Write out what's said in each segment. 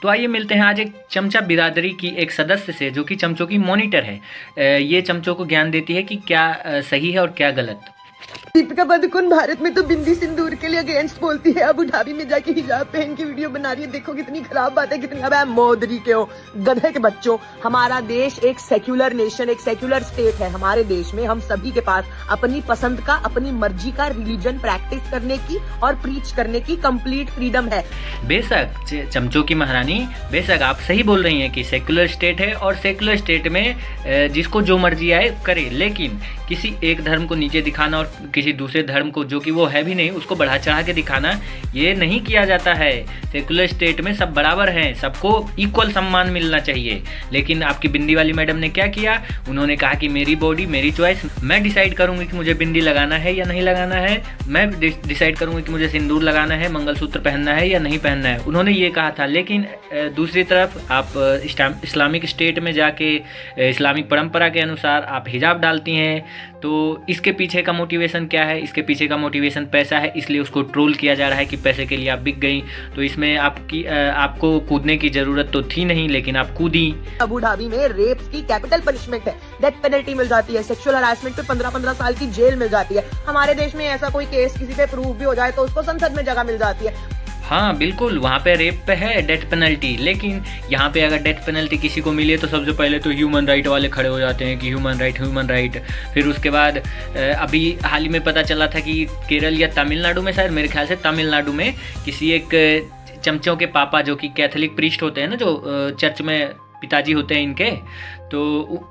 तो आइए मिलते हैं आज एक चमचा बिरादरी की एक सदस्य से जो कि चमचों की मॉनिटर है। ये चमचों को ज्ञान देती है कि क्या सही है और क्या गलत। दीपिका पादुकोण भारत में तो बिंदी सिंदूर के लिए अगेंस्ट बोलती है, अबू धाबी में जाके हिजाब पहन के वीडियो बना रही है। देखो कितनी खराब बात है, कितनी अब मोदरी के हो गधे के बच्चों। हमारा देश एक सेक्युलर नेशन, एक सेक्युलर स्टेट है। हमारे देश में हम सभी के पास अपनी पसंद का, अपनी मर्जी का रिलीजन प्रैक्टिस करने की और प्रीच करने की कंप्लीट फ्रीडम है। बेशक चमचों की महारानी, बेशक आप सही बोल रही हैं कि सेक्युलर स्टेट है और सेक्युलर स्टेट में जिसको जो मर्जी आए करे, लेकिन किसी एक धर्म को नीचे दिखाना और किसी दूसरे धर्म को जो कि वो है भी नहीं उसको बढ़ा चढ़ा के दिखाना ये नहीं किया जाता है। सेकुलर स्टेट में सब बराबर हैं, सबको इक्वल सम्मान मिलना चाहिए। लेकिन आपकी बिंदी वाली मैडम ने क्या किया, उन्होंने कहा कि मेरी बॉडी मेरी चॉइस, मैं डिसाइड करूंगी कि मुझे बिंदी लगाना है या नहीं लगाना है, मैं डिसाइड करूंगी कि मुझे सिंदूर लगाना है, मंगलसूत्र पहनना है या नहीं पहनना है, उन्होंने ये कहा था। लेकिन दूसरी तरफ आप इस्लामिक स्टेट में जाके इस्लामिक परंपरा के अनुसार आप हिजाब डालती हैं। तो इसके पीछे का मोटिवेशन क्या है? इसके पीछे का मोटिवेशन पैसा है, इसलिए उसको ट्रोल किया जा रहा है कि पैसे के लिए आप बिक गई। तो इसमें आपको कूदने की ज़रूरत तो थी नहीं, लेकिन आप कूदी। अबू धाबी में रेप की कैपिटल पनिशमेंट है, डेथ पेनल्टी मिल जाती है, सेक्सुअल हरासमेंट पे 15-15 साल की जेल मिल जाती है। हमारे देश में ऐसा कोई केस किसी पे प्रूव भी हो जाए तो उसको संसद में जगह मिल जाती है। हाँ बिल्कुल, वहाँ पे रेप पे है डेथ पेनल्टी, लेकिन यहाँ पे अगर डेथ पेनल्टी किसी को मिले तो सबसे पहले तो ह्यूमन राइट वाले खड़े हो जाते हैं कि ह्यूमन राइट। फिर उसके बाद अभी हाल ही में पता चला था कि केरल या तमिलनाडु में, शायद मेरे ख्याल से तमिलनाडु में किसी एक चमचों के पापा जो कि कैथोलिक प्रीस्ट होते हैं ना, जो चर्च में पिताजी होते हैं इनके, तो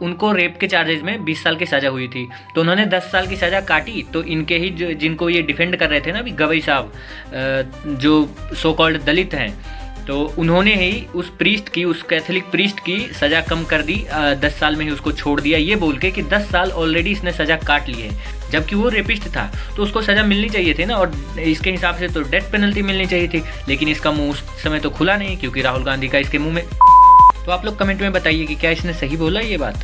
उनको रेप के चार्जेस में 20 साल की सज़ा हुई थी। तो उन्होंने 10 साल की सज़ा काटी। तो इनके ही जिनको ये डिफेंड कर रहे थे ना अभी गवई साहब, जो सो कॉल्ड दलित हैं, तो उन्होंने ही उस प्रीस्ट की, उस कैथोलिक प्रीस्ट की सज़ा कम कर दी, 10 साल में ही उसको छोड़ दिया, ये बोल के कि 10 साल ऑलरेडी इसने सज़ा काट ली है, जबकि वो रेपिस्ट था तो उसको सज़ा मिलनी चाहिए थी ना, और इसके हिसाब से तो डेथ पेनल्टी मिलनी चाहिए थी। लेकिन इसका मुंह उस समय तो खुला नहीं क्योंकि राहुल गांधी का इसके मुंह में। तो आप लोग कमेंट में बताइए कि क्या इसने सही बोला ये बात।